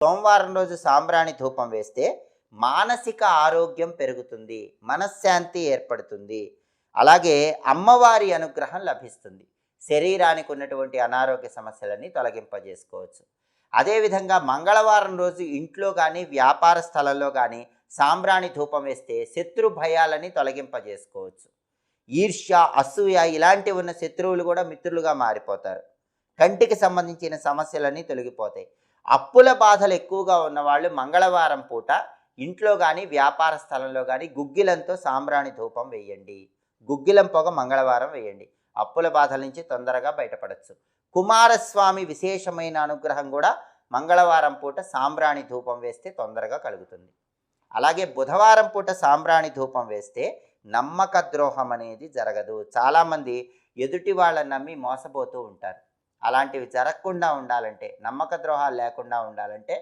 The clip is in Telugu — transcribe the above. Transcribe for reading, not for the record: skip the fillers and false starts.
సోమవారం రోజు సాంబ్రాణి ధూపం వేస్తే మానసిక ఆరోగ్యం పెరుగుతుంది, మనశ్శాంతి ఏర్పడుతుంది. అలాగే అమ్మవారి అనుగ్రహం లభిస్తుంది. శరీరానికి ఉన్నటువంటి అనారోగ్య సమస్యలన్నీ తొలగింపజేసుకోవచ్చు. అదేవిధంగా మంగళవారం రోజు ఇంట్లో కానీ వ్యాపార స్థలంలో కానీ సాంబ్రాణి ధూపం వేస్తే శత్రు భయాలని తొలగింపజేసుకోవచ్చు. ఈర్ష్య, అసూయ ఇలాంటివి ఉన్న శత్రువులు కూడా మిత్రులుగా మారిపోతారు. కంటికి సంబంధించిన సమస్యలన్నీ తొలగిపోతాయి. అప్పుల బాధలు ఎక్కువగా ఉన్నవాళ్ళు మంగళవారం పూట ఇంట్లో కానీ వ్యాపార స్థలంలో కానీ గుగ్గిలంతో సాంబ్రాణి ధూపం వేయండి. గుగ్గిలం పొగ మంగళవారం వేయండి. అప్పుల బాధల నుంచి తొందరగా బయటపడవచ్చు. కుమారస్వామి విశేషమైన అనుగ్రహం కూడా మంగళవారం పూట సాంబ్రాణి ధూపం వేస్తే తొందరగా కలుగుతుంది. అలాగే బుధవారం పూట సాంబ్రాణి ధూపం వేస్తే నమ్మక ద్రోహం అనేది జరగదు. చాలామంది ఎదుటి వాళ్ళని నమ్మి మోసపోతూ ఉంటారు. అలాంటివి జరగకుండా ఉండాలంటే, నమ్మక ద్రోహాలు లేకుండా ఉండాలంటే